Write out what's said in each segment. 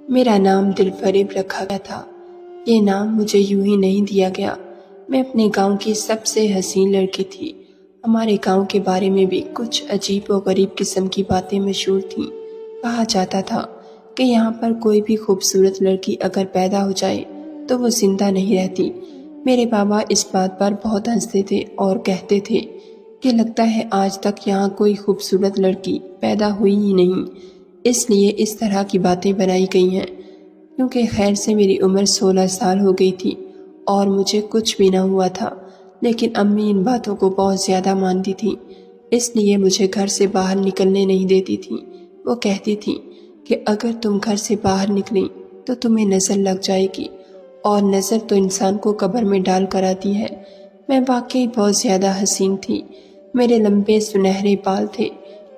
मेरा नाम दिलफरेब रखा गया था। ये नाम मुझे यूं ही नहीं दिया गया। मैं अपने गांव की सबसे हसीन लड़की थी। हमारे गांव के बारे में भी कुछ अजीब व गरीब किस्म की बातें मशहूर थीं। कहा जाता था कि यहाँ पर कोई भी खूबसूरत लड़की अगर पैदा हो जाए तो वो जिंदा नहीं रहती। मेरे बाबा इस बात पर बहुत हंसते थे और कहते थे कि लगता है आज तक यहाँ कोई खूबसूरत लड़की पैदा हुई ही नहीं, इसलिए इस तरह की बातें बनाई गई हैं। क्योंकि खैर से मेरी उम्र 16 साल हो गई थी और मुझे कुछ भी ना हुआ था, लेकिन अम्मी इन बातों को बहुत ज़्यादा मानती थी, इसलिए मुझे घर से बाहर निकलने नहीं देती थी। वो कहती थी कि अगर तुम घर से बाहर निकली तो तुम्हें नज़र लग जाएगी, और नज़र तो इंसान को कब्र में डाल कर आती है। मैं वाकई बहुत ज़्यादा हसीन थी। मेरे लंबे सुनहरे बाल थे।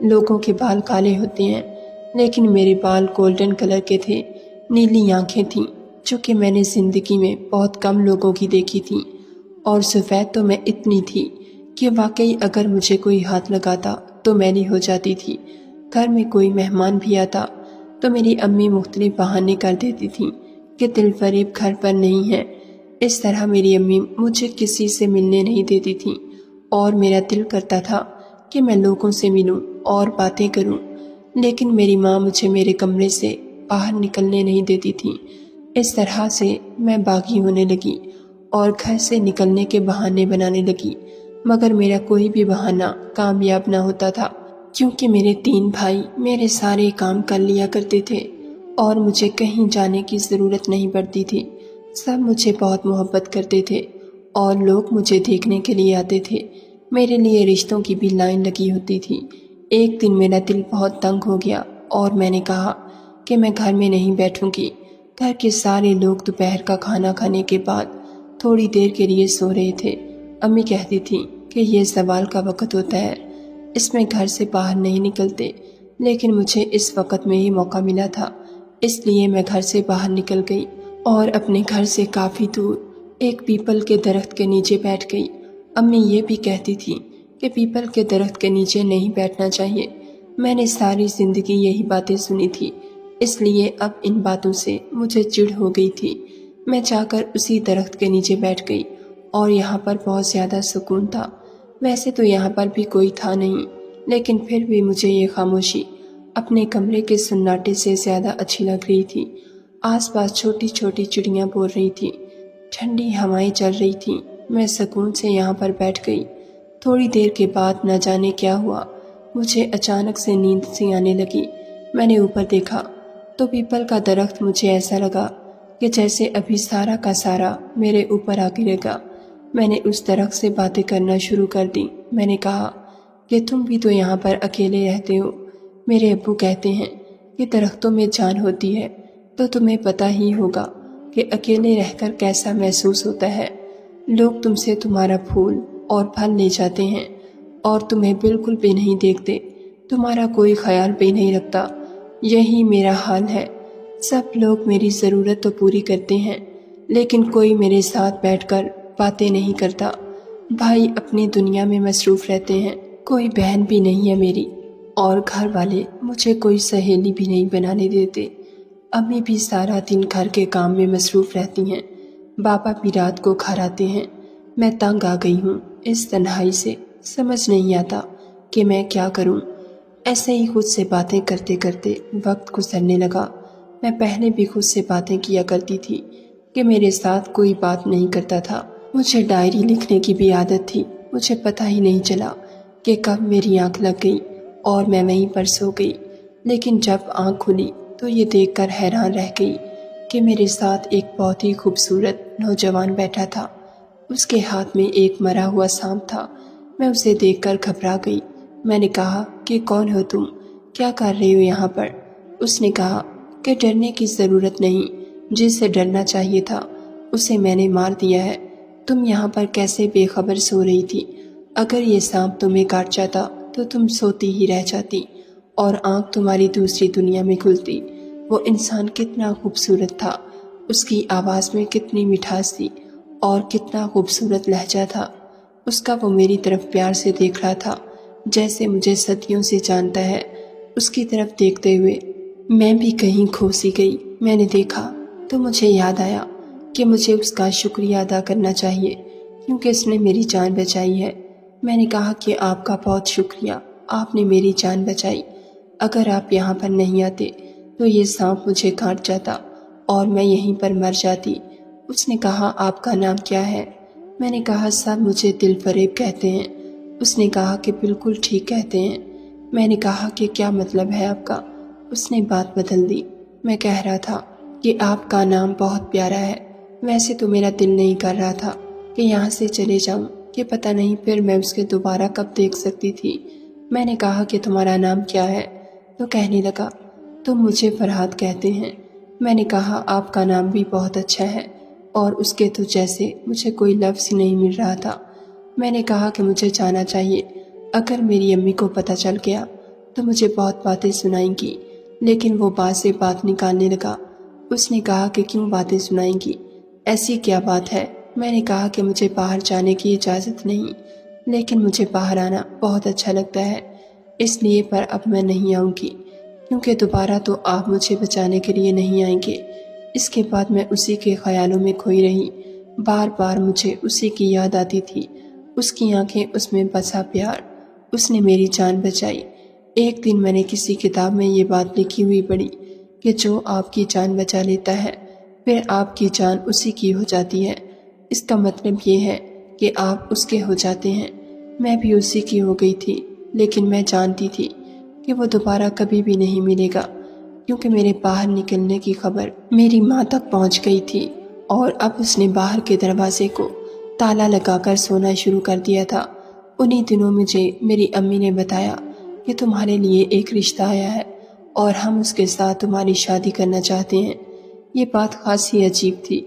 लोगों के बाल काले होते हैं, लेकिन मेरे बाल गोल्डन कलर के थे। नीली आंखें थीं जो कि मैंने ज़िंदगी में बहुत कम लोगों की देखी थी, और सफ़ेद तो मैं इतनी थी कि वाकई अगर मुझे कोई हाथ लगाता तो मैली हो जाती थी। घर में कोई मेहमान भी आता तो मेरी अम्मी मुख्तलिफ बहाने कर देती थी कि दिलफरेब घर पर नहीं है। इस तरह मेरी अम्मी मुझे किसी से मिलने नहीं देती थी, और मेरा दिल करता था कि मैं लोगों से मिलूं और बातें करूं, लेकिन मेरी माँ मुझे मेरे कमरे से बाहर निकलने नहीं देती थी। इस तरह से मैं बागी होने लगी और घर से निकलने के बहाने बनाने लगी, मगर मेरा कोई भी बहाना कामयाब ना होता था, क्योंकि मेरे 3 भाई मेरे सारे काम कर लिया करते थे और मुझे कहीं जाने की ज़रूरत नहीं पड़ती थी। सब मुझे बहुत मोहब्बत करते थे और लोग मुझे देखने के लिए आते थे। मेरे लिए रिश्तों की भी लाइन लगी होती थी। एक दिन मेरा दिल बहुत तंग हो गया और मैंने कहा कि मैं घर में नहीं बैठूंगी। घर के सारे लोग दोपहर का खाना खाने के बाद थोड़ी देर के लिए सो रहे थे। अम्मी कहती थी कि ये सवाल का वक्त होता है, इसमें घर से बाहर नहीं निकलते, लेकिन मुझे इस वक्त में ही मौका मिला था, इसलिए मैं घर से बाहर निकल गई और अपने घर से काफ़ी दूर एक पीपल के दरख्त के नीचे बैठ गई। अम्मी ये भी कहती थी कि पीपल के दरख्त के नीचे नहीं बैठना चाहिए। मैंने सारी ज़िंदगी यही बातें सुनी थी, इसलिए अब इन बातों से मुझे चिढ़ हो गई थी। मैं जाकर उसी दरख्त के नीचे बैठ गई और यहाँ पर बहुत ज़्यादा सुकून था। वैसे तो यहाँ पर भी कोई था नहीं, लेकिन फिर भी मुझे ये खामोशी अपने कमरे के सन्नाटे से ज़्यादा अच्छी लग रही थी। आसपास छोटी छोटी चिड़ियाँ बोल रही थी, ठंडी हवाएं चल रही थीं। मैं सुकून से यहाँ पर बैठ गई। थोड़ी देर के बाद न जाने क्या हुआ, मुझे अचानक से नींद सी आने लगी। मैंने ऊपर देखा तो पीपल का दरख्त मुझे ऐसा लगा कि जैसे अभी सारा का सारा मेरे ऊपर आ गिरेगा। मैंने उस दरख्त से बातें करना शुरू कर दी। मैंने कहा कि तुम भी तो यहाँ पर अकेले रहते हो। मेरे अब्बू कहते हैं कि दरख्तों में जान होती है, तो तुम्हें पता ही होगा कि अकेले रहकर कैसा महसूस होता है। लोग तुमसे तुम्हारा फूल और फल ले जाते हैं और तुम्हें बिल्कुल भी नहीं देखते, तुम्हारा कोई ख्याल भी नहीं रखता। यही मेरा हाल है। सब लोग मेरी ज़रूरत तो पूरी करते हैं, लेकिन कोई मेरे साथ बैठकर बातें नहीं करता। भाई अपनी दुनिया में मसरूफ़ रहते हैं, कोई बहन भी नहीं है मेरी, और घर वाले मुझे कोई सहेली भी नहीं बनाने देते। अम्मी भी सारा दिन घर के काम में मसरूफ़ रहती हैं, बाबा भी रात को घर आते हैं। मैं तंग आ गई हूँ इस तन्हाई से, समझ नहीं आता कि मैं क्या करूँ। ऐसे ही खुद से बातें करते करते वक्त गुजरने लगा। मैं पहले भी खुद से बातें किया करती थी कि मेरे साथ कोई बात नहीं करता था। मुझे डायरी लिखने की भी आदत थी। मुझे पता ही नहीं चला कि कब मेरी आंख लग गई और मैं वहीं पर सो गई। लेकिन जब आंख खुली तो ये देखकर हैरान रह गई कि मेरे साथ एक बहुत ही खूबसूरत नौजवान बैठा था। उसके हाथ में एक मरा हुआ सांप था। मैं उसे देखकर घबरा गई। मैंने कहा कि कौन हो तुम, क्या कर रहे हो यहाँ पर? उसने कहा कि डरने की ज़रूरत नहीं, जिससे डरना चाहिए था उसे मैंने मार दिया है। तुम यहाँ पर कैसे बेखबर सो रही थी? अगर ये सांप तुम्हें काट जाता तो तुम सोती ही रह जाती और आँख तुम्हारी दूसरी दुनिया में खुलती। वो इंसान कितना खूबसूरत था, उसकी आवाज़ में कितनी मिठास थी और कितना खूबसूरत लहजा था उसका। वो मेरी तरफ प्यार से देख रहा था, जैसे मुझे सदियों से जानता है। उसकी तरफ देखते हुए मैं भी कहीं खो सी गई। میں نے دیکھا تو مجھے یاد آیا کہ مجھے اس کا شکریہ ادا کرنا چاہیے کیونکہ اس نے میری جان بچائی ہے۔ میں نے کہا کہ آپ کا بہت شکریہ، آپ نے میری جان بچائی۔ اگر آپ یہاں پر نہیں آتے تو یہ سانپ مجھے کاٹ جاتا اور میں یہیں پر مر جاتی۔ اس نے کہا آپ کا نام کیا ہے؟ میں نے کہا سب مجھے دل فریب کہتے ہیں۔ اس نے کہا کہ بالکل ٹھیک کہتے ہیں۔ میں نے کہا کہ کیا مطلب ہے آپ کا؟ اس نے بات بدل دی۔ میں کہہ رہا تھا کہ آپ کا نام بہت پیارا ہے۔ ویسے تو میرا دل نہیں کر رہا تھا کہ یہاں سے چلے جاؤں، کہ پتہ نہیں پھر میں اسے دوبارہ کب دیکھ سکتی تھی۔ میں نے کہا کہ تمہارا نام کیا ہے؟ تو کہنے لگا تم مجھے فرحات کہتے ہیں۔ میں نے کہا آپ کا نام بھی بہت اچھا ہے اور اس کے تو جیسے مجھے کوئی لفظ ہی نہیں مل رہا تھا۔ میں نے کہا کہ مجھے جانا چاہیے، اگر میری امی کو پتہ چل گیا تو مجھے بہت باتیں سنائیں گی۔ لیکن وہ بات سے بات نکالنے لگا۔ اس نے کہا کہ کیوں باتیں سنائیں گی؟ ایسی کیا بات ہے؟ میں نے کہا کہ مجھے باہر جانے کی اجازت نہیں، لیکن مجھے باہر آنا بہت اچھا لگتا ہے، اس لیے پر اب میں نہیں آؤں گی کیونکہ دوبارہ تو آپ مجھے بچانے کے لیے نہیں آئیں گے۔ اس کے بعد میں اسی کے خیالوں میں کھوئی رہی۔ بار بار مجھے اسی کی یاد آتی تھی، اس کی آنکھیں، اس میں بسا پیار۔ اس نے میری جان بچائی۔ ایک دن میں نے کسی کتاب میں یہ بات لکھی ہوئی پڑھی کہ جو آپ کی جان بچا لیتا ہے پھر آپ کی جان اسی کی ہو جاتی ہے۔ اس کا مطلب یہ ہے کہ آپ اس کے ہو جاتے ہیں۔ میں بھی اسی کی ہو گئی تھی، لیکن میں جانتی تھی کہ وہ دوبارہ کبھی بھی نہیں ملے گا کیونکہ میرے باہر نکلنے کی خبر میری ماں تک پہنچ گئی تھی اور اب اس نے باہر کے دروازے کو تالا لگا کر سونا شروع کر دیا تھا۔ انہی دنوں مجھے میری امی نے بتایا کہ تمہارے لیے ایک رشتہ آیا ہے اور ہم اس کے ساتھ تمہاری شادی کرنا چاہتے ہیں۔ یہ بات خاصی عجیب تھی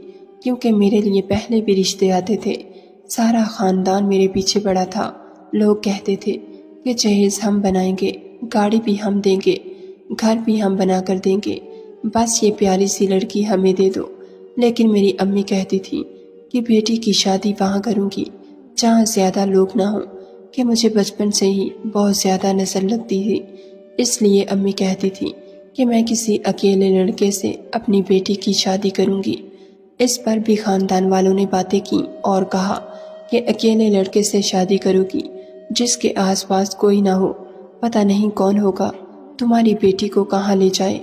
کیونکہ میرے لیے پہلے بھی رشتے آتے تھے، سارا خاندان میرے پیچھے پڑا تھا۔ لوگ کہتے تھے کہ جہیز ہم بنائیں گے، گاڑی بھی ہم دیں گے، گھر بھی ہم بنا کر دیں گے، بس یہ پیاری سی لڑکی ہمیں دے دو۔ لیکن میری امی کہتی تھی کہ بیٹی کی شادی وہاں کروں گی جہاں زیادہ لوگ نہ ہوں، کہ مجھے بچپن سے ہی بہت زیادہ نظر لگتی تھی، اس لیے امی کہتی تھی کہ میں کسی اکیلے لڑکے سے اپنی بیٹی کی شادی کروں گی۔ اس پر بھی خاندان والوں نے باتیں کی اور کہا کہ اکیلے لڑکے سے شادی کرو گی جس کے آس پاس کوئی نہ ہو، پتہ نہیں کون ہوگا، تمہاری بیٹی کو کہاں لے جائے۔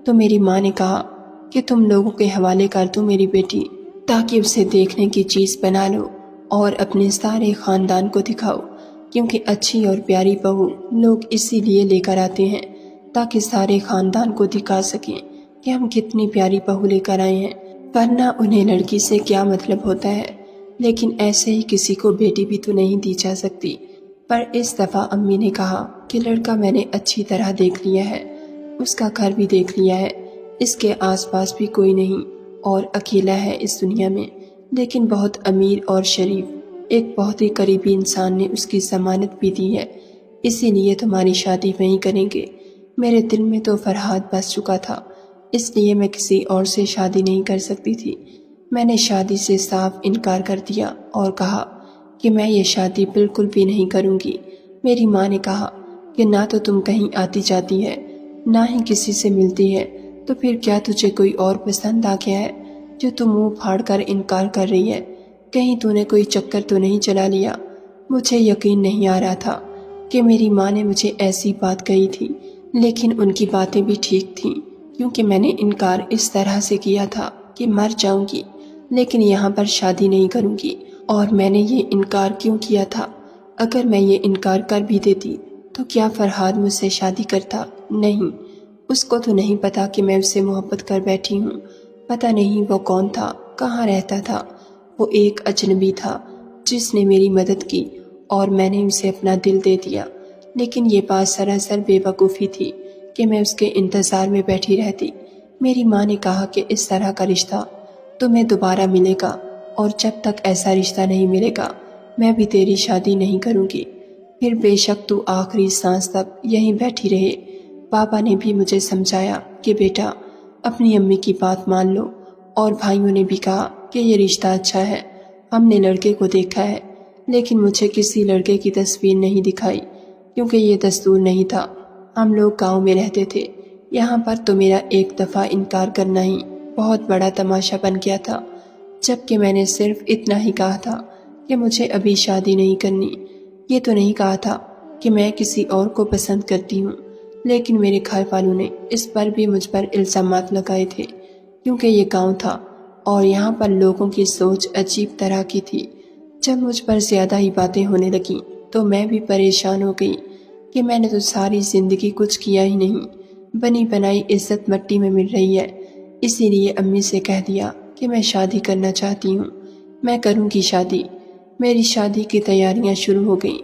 تو میری ماں نے کہا کہ تم لوگوں کے حوالے کر دو میری بیٹی تاکہ اسے دیکھنے کی چیز بنا لو اور اپنے سارے خاندان کو دکھاؤ، کیونکہ اچھی اور پیاری بہو لوگ اسی لیے لے کر آتے ہیں تاکہ سارے خاندان کو دکھا سکیں کہ ہم کتنی پیاری بہو لے کر آئے ہیں، ورنہ انہیں لڑکی سے کیا مطلب ہوتا ہے۔ لیکن ایسے ہی کسی کو بیٹی بھی تو نہیں دی جا سکتی۔ پر اس دفعہ امی نے کہا کہ لڑکا میں نے اچھی طرح دیکھ لیا ہے، اس کا گھر بھی دیکھ لیا ہے، اس کے آس پاس بھی کوئی نہیں اور اکیلا ہے اس دنیا میں، لیکن بہت امیر اور شریف، ایک بہت ہی قریبی انسان نے اس کی ضمانت بھی دی ہے، اسی لیے تمہاری شادی وہیں کریں گے۔ میرے دل میں تو فرحات بس چکا تھا، اس لیے میں کسی اور سے شادی نہیں کر سکتی تھی۔ میں نے شادی سے صاف انکار کر دیا اور کہا کہ میں یہ شادی بالکل بھی نہیں کروں گی۔ میری ماں نے کہا کہ نہ تو تم کہیں آتی جاتی ہے، نہ ہی کسی سے ملتی ہے، تو پھر کیا تجھے کوئی اور پسند آ گیا ہے جو تم منہ پھاڑ کر انکار کر رہی ہے؟ کہیں تو نے کوئی چکر تو نہیں چلا لیا؟ مجھے یقین نہیں آ رہا تھا کہ میری ماں نے مجھے ایسی بات کہی تھی، لیکن ان کی باتیں بھی ٹھیک تھیں کیونکہ میں نے انکار اس طرح سے کیا تھا کہ مر جاؤں گی لیکن یہاں پر شادی نہیں کروں گی۔ اور میں نے یہ انکار کیوں کیا تھا؟ اگر میں یہ انکار کر بھی دیتی تو کیا فرحاد مجھ سے شادی کرتا؟ نہیں، اس کو تو نہیں پتا کہ میں اس سے محبت کر بیٹھی ہوں۔ پتہ نہیں وہ کون تھا، کہاں رہتا تھا، وہ ایک اجنبی تھا جس نے میری مدد کی اور میں نے اسے اپنا دل دے دیا۔ لیکن یہ بات سراسر بے وقوفی تھی کہ میں اس کے انتظار میں بیٹھی رہتی۔ میری ماں نے کہا کہ اس طرح کا رشتہ تمہیں دوبارہ ملے گا اور جب تک ایسا رشتہ نہیں ملے گا میں بھی تیری شادی نہیں کروں گی، پھر بے شک تو آخری سانس تک یہیں بیٹھی رہے۔ پاپا نے بھی مجھے سمجھایا کہ بیٹا اپنی امی کی بات مان لو، اور بھائیوں نے بھی کہا کہ یہ رشتہ اچھا ہے۔ ہم نے لڑکے کو دیکھا ہے لیکن مجھے کسی لڑکے کی تصویر نہیں دکھائی کیونکہ یہ دستور نہیں تھا۔ ہم لوگ گاؤں میں رہتے تھے، यहाँ पर तो मेरा एक दफ़ा इनकार करना ही बहुत बड़ा तमाशा बन गया था, जबकि मैंने सिर्फ इतना ही कहा था कि मुझे अभी शादी नहीं करनी। ये तो नहीं कहा था कि मैं किसी और को पसंद करती हूँ। लेकिन मेरे घर वालों ने इस पर भी मुझ पर इल्ज़ामात लगाए थे, क्योंकि ये गांव था और यहाँ पर लोगों की सोच अजीब तरह की थी। जब मुझ पर ज़्यादा ही बातें होने लगीं तो मैं भी परेशान हो गई कि मैंने तो सारी ज़िंदगी कुछ किया ही नहीं, बनी बनाई इज्जत मट्टी में मिल रही है। इसीलिए अम्मी से कह दिया कि मैं शादी करना चाहती हूँ, मैं करूँगी शादी। मेरी शादी की तैयारियाँ शुरू हो गईं,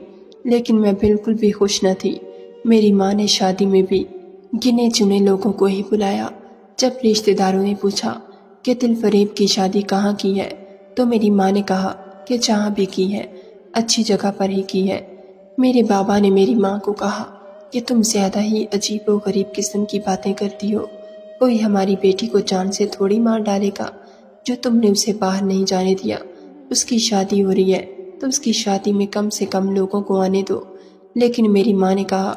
लेकिन मैं बिल्कुल भी खुश न थी। मेरी माँ ने शादी में भी गिने चुने लोगों को ही बुलाया। जब रिश्तेदारों ने पूछा कि दिलफरेब की शादी कहाँ की है, तो मेरी माँ ने कहा कि जहाँ भी की है अच्छी जगह पर ही की है। मेरे बाबा ने मेरी माँ को कहा कि तुम ज़्यादा ही अजीब व गरीब किस्म की बातें करती हो, कोई हमारी बेटी को जान से थोड़ी मार डालेगा। जो तुमने उसे बाहर नहीं जाने दिया, उसकी शादी हो रही है तो उसकी शादी में कम से कम लोगों को आने दो। लेकिन मेरी माँ ने कहा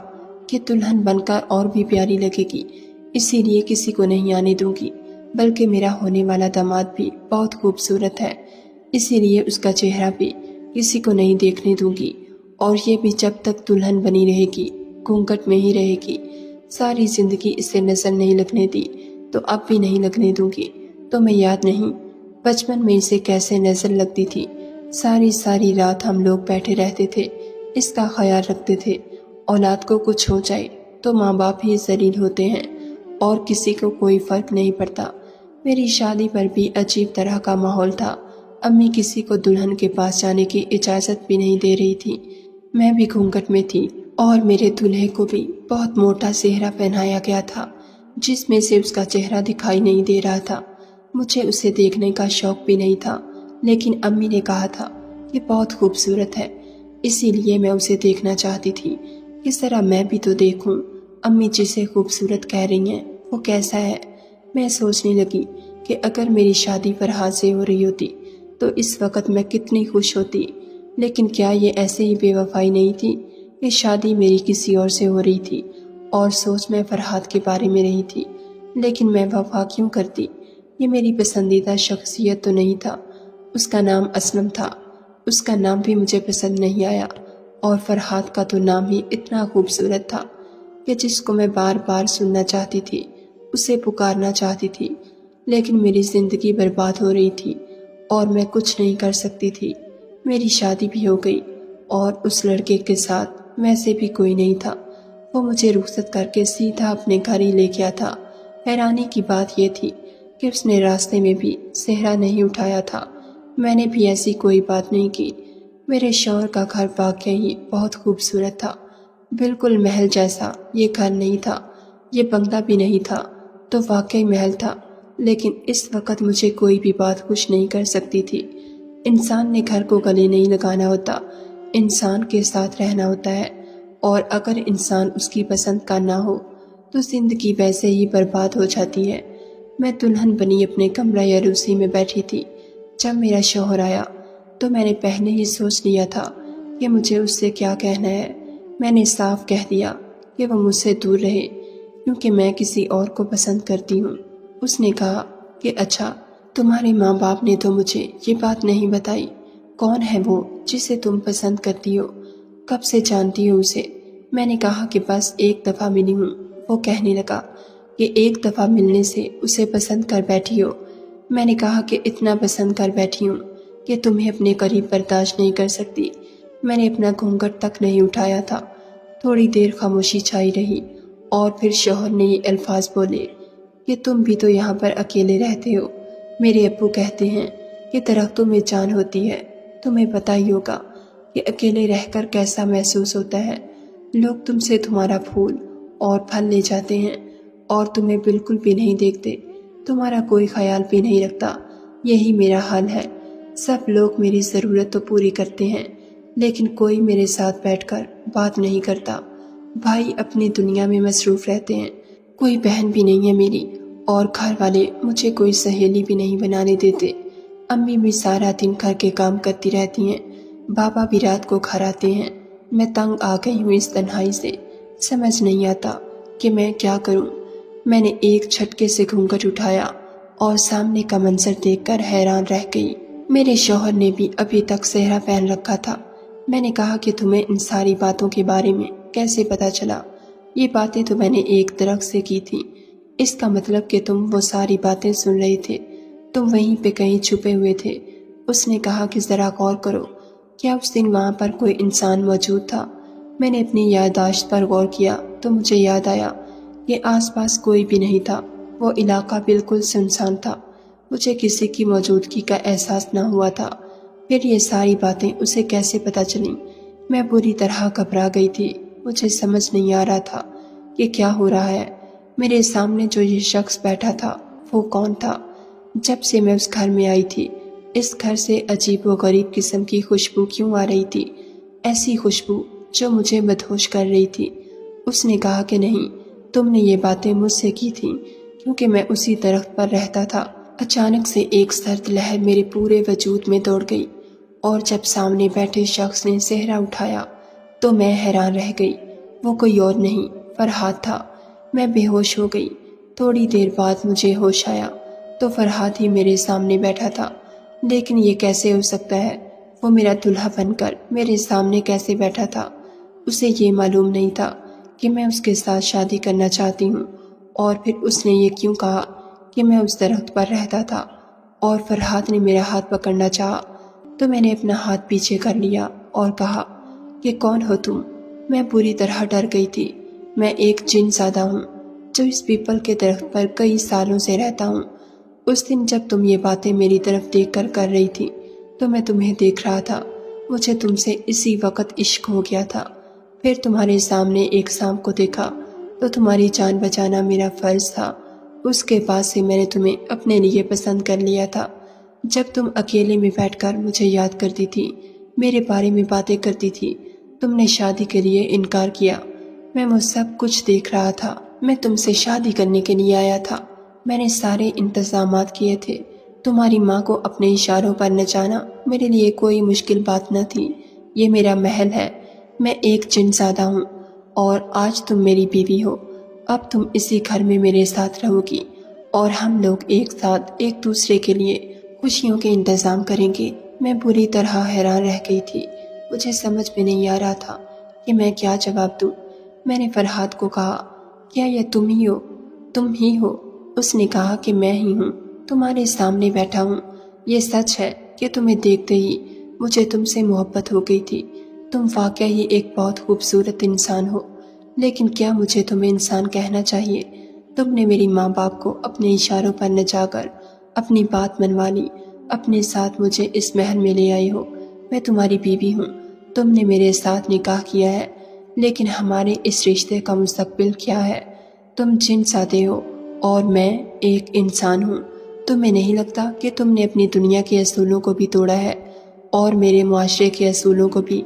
कि दुल्हन बनकर और भी प्यारी लगेगी, इसीलिए किसी को नहीं आने दूंगी। बल्कि मेरा होने वाला दामाद भी बहुत खूबसूरत है, इसीलिए उसका चेहरा भी किसी को नहीं देखने दूंगी। और ये भी जब तक दुल्हन बनी रहेगी, घूंघट में ही रहेगी। सारी जिंदगी इसे नजर नहीं लगने दी, तो अब भी नहीं लगने दूंगी। तो मैं याद नहीं बचपन में इसे कैसे नजर लगती थी। सारी सारी रात हम लोग बैठे रहते थे, इसका ख्याल रखते थे। औलाद को कुछ हो जाए तो माँ बाप ही जलील होते हैं और किसी को कोई फर्क नहीं पड़ता। मेरी शादी पर भी अजीब तरह का माहौल था। अम्मी किसी को दुल्हन के पास जाने की इजाज़त भी नहीं दे रही थी। मैं भी घूंघट में थी और मेरे दूल्हे को भी बहुत मोटा सेहरा पहनाया गया था, जिसमें से उसका चेहरा दिखाई नहीं दे रहा था। मुझे उसे देखने का शौक भी नहीं था, लेकिन अम्मी ने कहा था कि बहुत खूबसूरत है, इसीलिए मैं उसे देखना चाहती थी। इस तरह मैं भी तो देखूं, अम्मी जिसे खूबसूरत कह रही हैं वो कैसा है। मैं सोचने लगी कि अगर मेरी शादी फरहाद से हो रही होती तो इस वक्त मैं कितनी खुश होती। लेकिन क्या ये ऐसे ही बेवफाई नहीं थी कि शादी मेरी किसी और से हो रही थी और सोच मैं फरहाद के बारे में रही थी। लेकिन मैं वफा क्यों करती। ये मेरी पसंदीदा शख्सियत तो नहीं था। उसका नाम असलम था, उसका नाम भी मुझे पसंद नहीं आया। और फरहाद का तो नाम ही इतना खूबसूरत था कि जिसको मैं बार बार सुनना चाहती थी, उसे पुकारना चाहती थी। लेकिन मेरी ज़िंदगी बर्बाद हो रही थी और मैं कुछ नहीं कर सकती थी। मेरी शादी भी हो गई और उस लड़के के साथ वैसे भी कोई नहीं था। वो मुझे रुखसत करके सीधा अपने घर ही ले गया था। हैरानी की बात यह थी कि उसने रास्ते में भी सेहरा नहीं उठाया था। मैंने भी ऐसी कोई बात नहीं की। मेरे शौहर का घर वाकई ही बहुत खूबसूरत था, बिल्कुल महल जैसा। ये घर नहीं था, ये बंगला भी नहीं था, तो वाकई महल था। लेकिन इस वक्त मुझे कोई भी बात खुश नहीं कर सकती थी। इंसान ने घर को गले नहीं लगाना होता, इंसान के साथ रहना होता है। और अगर इंसान उसकी पसंद का ना हो तो ज़िंदगी वैसे ही बर्बाद हो जाती है। मैं दुल्हन बनी अपने कमरा या रूसी में बैठी थी। जब मेरा शौहर आया तो मैंने पहले ही सोच लिया था कि मुझे उससे क्या कहना है। मैंने साफ कह दिया कि वो मुझसे दूर रहे, क्योंकि मैं किसी और को पसंद करती हूँ। उसने कहा कि अच्छा, तुम्हारे माँ बाप ने तो मुझे ये बात नहीं बताई। कौन है वो जिसे तुम पसंद करती हो, कब से जानती हो उसे? मैंने कहा कि बस एक दफ़ा मिली हूँ। वो कहने लगा कि एक दफ़ा मिलने से उसे पसंद कर बैठी हो। मैंने कहा कि इतना पसंद कर बैठी हूँ कि तुम्हें अपने करीब बर्दाश्त नहीं कर सकती। मैंने अपना घूंघट तक नहीं उठाया था। थोड़ी देर खामोशी छाई रही और फिर शौहर ने ये अल्फाज बोले कि तुम भी तो यहाँ पर अकेले रहते हो। मेरे अब्बू कहते हैं कि दरख्तों में जान होती है। तुम्हें पता ही होगा कि अकेले रहकर कैसा महसूस होता है। लोग तुमसे तुम्हारा फूल और फल ले जाते हैं और तुम्हें बिल्कुल भी नहीं देखते, तुम्हारा कोई ख्याल भी नहीं रखता। यही मेरा हाल है। सब लोग मेरी ज़रूरत तो पूरी करते हैं, लेकिन कोई मेरे साथ बैठकर बात नहीं करता। भाई अपनी दुनिया में मसरूफ़ रहते हैं, कोई बहन भी नहीं है मेरी, और घर वाले मुझे कोई सहेली भी नहीं बनाने देते। अम्मी भी सारा दिन घर के काम करती रहती हैं, बाबा भी रात को घर आते हैं। मैं तंग आ गई हूँ इस तन्हाई से, समझ नहीं आता कि मैं क्या करूँ। میں نے ایک جھٹکے سے گھونگھٹ اٹھایا اور سامنے کا منظر دیکھ کر حیران رہ گئی۔ میرے شوہر نے بھی ابھی تک سہرا پہن رکھا تھا۔ میں نے کہا کہ تمہیں ان ساری باتوں کے بارے میں کیسے پتا چلا؟ یہ باتیں تو میں نے ایک درخت سے کی تھی۔ اس کا مطلب کہ تم وہ ساری باتیں سن رہے تھے، تم وہیں پہ کہیں چھپے ہوئے تھے۔ اس نے کہا کہ ذرا غور کرو، کیا اس دن وہاں پر کوئی انسان موجود تھا؟ میں نے اپنی یادداشت پر غور کیا تو مجھے یاد آیا کہ آس پاس کوئی بھی نہیں تھا، وہ علاقہ بالکل سنسان تھا، مجھے کسی کی موجودگی کا احساس نہ ہوا تھا۔ پھر یہ ساری باتیں اسے کیسے پتہ چلیں؟ میں بری طرح گھبرا گئی تھی، مجھے سمجھ نہیں آ رہا تھا کہ کیا ہو رہا ہے۔ میرے سامنے جو یہ شخص بیٹھا تھا وہ کون تھا؟ جب سے میں اس گھر میں آئی تھی اس گھر سے عجیب و غریب قسم کی خوشبو کیوں آ رہی تھی؟ ایسی خوشبو جو مجھے مدہوش کر رہی تھی۔ اس نے کہا کہ نہیں، تم نے یہ باتیں مجھ سے کی تھیں کیونکہ میں اسی درخت پر رہتا تھا۔ اچانک سے ایک سرد لہر میرے پورے وجود میں دوڑ گئی اور جب سامنے بیٹھے شخص نے سہرا اٹھایا تو میں حیران رہ گئی۔ وہ کوئی اور نہیں، فرحاد تھا۔ میں بے ہوش ہو گئی۔ تھوڑی دیر بعد مجھے ہوش آیا تو فرحاد ہی میرے سامنے بیٹھا تھا۔ لیکن یہ کیسے ہو سکتا ہے؟ وہ میرا دلہا بن کر میرے سامنے کیسے بیٹھا تھا؟ اسے یہ معلوم نہیں تھا کہ میں اس کے ساتھ شادی کرنا چاہتی ہوں، اور پھر اس نے یہ کیوں کہا کہ میں اس درخت پر رہتا تھا؟ اور فرحاد نے میرا ہاتھ پکڑنا چاہا تو میں نے اپنا ہاتھ پیچھے کر لیا اور کہا کہ کون ہو تم؟ میں پوری طرح ڈر گئی تھی۔ میں ایک جن زادہ ہوں جو اس پیپل کے درخت پر کئی سالوں سے رہتا ہوں۔ اس دن جب تم یہ باتیں میری طرف دیکھ کر رہی تھی تو میں تمہیں دیکھ رہا تھا۔ مجھے تم سے اسی وقت عشق ہو گیا تھا۔ پھر تمہارے سامنے ایک سانپ کو دیکھا تو تمہاری جان بچانا میرا فرض تھا۔ اس کے بعد سے میں نے تمہیں اپنے لیے پسند کر لیا تھا۔ جب تم اکیلے میں بیٹھ کر مجھے یاد کرتی تھی، میرے بارے میں باتیں کرتی تھی، تم نے شادی کے لیے انکار کیا۔ میں وہ سب کچھ دیکھ رہا تھا۔ میں تم سے شادی کرنے کے لیے آیا تھا۔ میں نے سارے انتظامات کیے تھے۔ تمہاری ماں کو اپنے اشاروں پر نچانا میرے لیے کوئی مشکل بات نہ تھی۔ یہ میرا محل ہے، میں ایک جن زادہ ہوں اور آج تم میری بیوی ہو۔ اب تم اسی گھر میں میرے ساتھ رہو گی اور ہم لوگ ایک ساتھ ایک دوسرے کے لیے خوشیوں کے انتظام کریں گے۔ میں بری طرح حیران رہ گئی تھی۔ مجھے سمجھ میں نہیں آ رہا تھا کہ میں کیا جواب دوں۔ میں نے فرحاد کو کہا، کیا یہ تم ہی ہو؟ تم ہی ہو؟ اس نے کہا کہ میں ہی ہوں، تمہارے سامنے بیٹھا ہوں۔ یہ سچ ہے کہ تمہیں دیکھتے ہی مجھے تم سے محبت ہو گئی تھی۔ تم واقعی ہی ایک بہت خوبصورت انسان ہو، لیکن کیا مجھے تمہیں انسان کہنا چاہیے؟ تم نے میری ماں باپ کو اپنے اشاروں پر نچا کر اپنی بات منوا لی، اپنے ساتھ مجھے اس محل میں لے آئی ہو۔ میں تمہاری بیوی ہوں، تم نے میرے ساتھ نکاح کیا ہے، لیکن ہمارے اس رشتے کا مستقبل کیا ہے؟ تم جن زادے ہو اور میں ایک انسان ہوں۔ تمہیں نہیں لگتا کہ تم نے اپنی دنیا کے اصولوں کو بھی توڑا ہے اور میرے معاشرے کے اصولوں کو بھی؟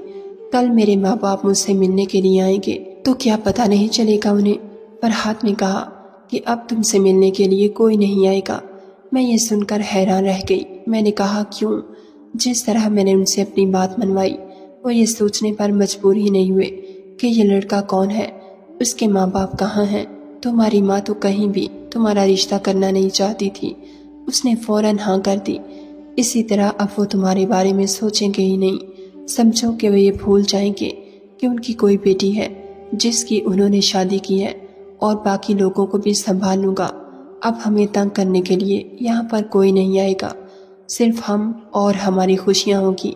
کل میرے ماں باپ مجھ سے ملنے کے لیے آئیں گے تو کیا پتہ نہیں چلے گا انہیں؟ فرحاد نے کہا کہ اب تم سے ملنے کے لیے کوئی نہیں آئے گا۔ میں یہ سن کر حیران رہ گئی۔ میں نے کہا کیوں؟ جس طرح میں نے ان سے اپنی بات منوائی وہ یہ سوچنے پر مجبور ہی نہیں ہوئے کہ یہ لڑکا کون ہے، اس کے ماں باپ کہاں ہیں۔ تمہاری ماں تو کہیں بھی تمہارا رشتہ کرنا نہیں چاہتی تھی، اس نے فوراً ہاں کر دی۔ اسی طرح اب وہ تمہارے بارے میں سوچیں گے ہی نہیں۔ سمجھو کہ وہ یہ بھول جائیں گے کہ ان کی کوئی بیٹی ہے جس کی انہوں نے شادی کی ہے، اور باقی لوگوں کو بھی سنبھال لوں گا۔ اب ہمیں تنگ کرنے کے لیے یہاں پر کوئی نہیں آئے گا، صرف ہم اور ہماری خوشیاں ہوگی۔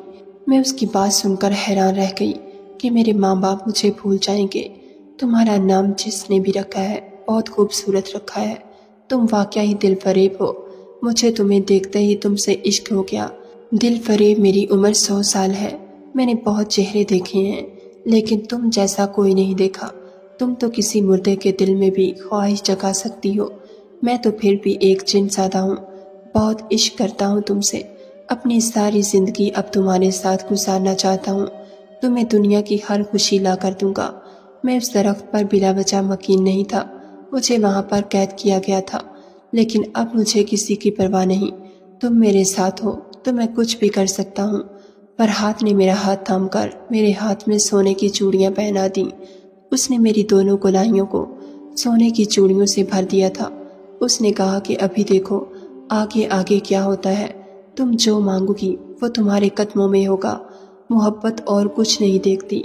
میں اس کی بات سن کر حیران رہ گئی کہ میرے ماں باپ مجھے بھول جائیں گے۔ تمہارا نام جس نے بھی رکھا ہے بہت خوبصورت رکھا ہے، تم واقعی دل فریب ہو۔ مجھے تمہیں دیکھتے ہی تم سے عشق ہو گیا۔ دل فریب میری عمر 100 سال ہے۔ میں نے بہت چہرے دیکھے ہیں لیکن تم جیسا کوئی نہیں دیکھا۔ تم تو کسی مردے کے دل میں بھی خواہش جگا سکتی ہو، میں تو پھر بھی ایک جن زادہ ہوں۔ بہت عشق کرتا ہوں تم سے، اپنی ساری زندگی اب تمہارے ساتھ گزارنا چاہتا ہوں۔ تمہیں دنیا کی ہر خوشی لا کر دوں گا۔ میں اس درخت پر بلا وجہ مکین نہیں تھا، مجھے وہاں پر قید کیا گیا تھا، لیکن اب مجھے کسی کی پرواہ نہیں۔ تم میرے ساتھ ہو تو میں کچھ بھی کر سکتا ہوں۔ فرحاد نے میرا ہاتھ تھام کر میرے ہاتھ میں سونے کی چوڑیاں پہنا دیں۔ اس نے میری دونوں گلائیوں کو सोने की चूड़ियों से भर दिया था। उसने कहा कि अभी देखो आगे आगे क्या होता है, तुम जो मांगोगी वो तुम्हारे कदमों में होगा। मोहब्बत और कुछ नहीं देखती,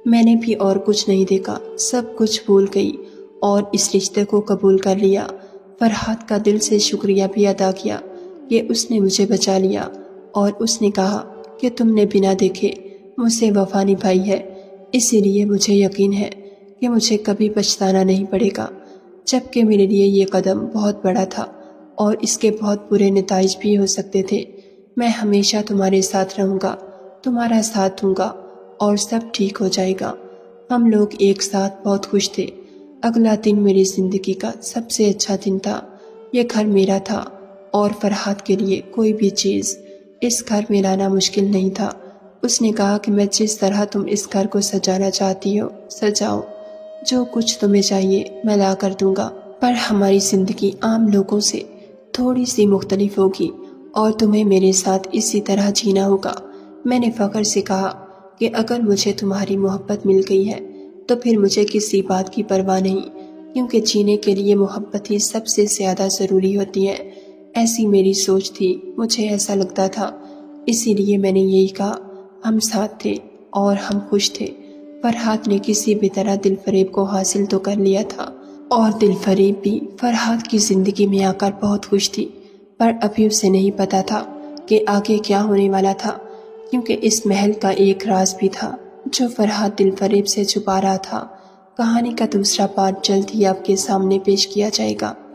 मैंने भी और कुछ नहीं देखा, सब कुछ भूल गई और इस रिश्ते को कबूल कर लिया। फरहाद का दिल से शुक्रिया भी अदा किया कि उसने मुझे बचा लिया और उसने कहा कि तुमने बिना देखे मुझसे वफा निभाई है, इसीलिए मुझे यकीन है कि मुझे कभी पछताना नहीं पड़ेगा। जबकि मेरे लिए ये कदम बहुत बड़ा था और इसके बहुत बुरे नताइज भी हो सकते थे। मैं हमेशा तुम्हारे साथ रहूँगा, तुम्हारा साथ दूंगा और सब ठीक हो जाएगा। हम लोग एक साथ बहुत खुश थे। अगला दिन मेरी ज़िंदगी का सबसे अच्छा दिन था। ये घर मेरा था और फरहाद के लिए कोई भी चीज़ इस घर में लाना मुश्किल नहीं था। उसने कहा कि मैं जिस तरह तुम इस घर को सजाना चाहती हो सजाओ, जो कुछ तुम्हें चाहिए मैं ला कर दूंगा, पर हमारी ज़िंदगी आम लोगों से थोड़ी सी मुख्तलिफ होगी और तुम्हें मेरे साथ इसी तरह जीना होगा। मैंने फ़ख्र से कहा कि अगर मुझे तुम्हारी मोहब्बत मिल गई है तो फिर मुझे किसी बात की परवाह नहीं, क्योंकि जीने के लिए मोहब्बत ही सबसे ज़्यादा ज़रूरी होती है। ऐसी मेरी सोच थी, मुझे ऐसा लगता था, इसीलिए मैंने यही कहा। हम साथ थे और हम खुश थे। फरहाद ने किसी भी तरह दिलफरेब को हासिल तो कर लिया था और दिलफरेब भी फरहाद की ज़िंदगी में आकर बहुत खुश थी, पर अभी उसे नहीं पता था कि आगे क्या होने वाला था, क्योंकि इस महल का एक राज भी था जो फरहाद दिलफरेब से छुपा रहा था। कहानी का दूसरा पार्ट जल्द ही आपके सामने पेश किया जाएगा।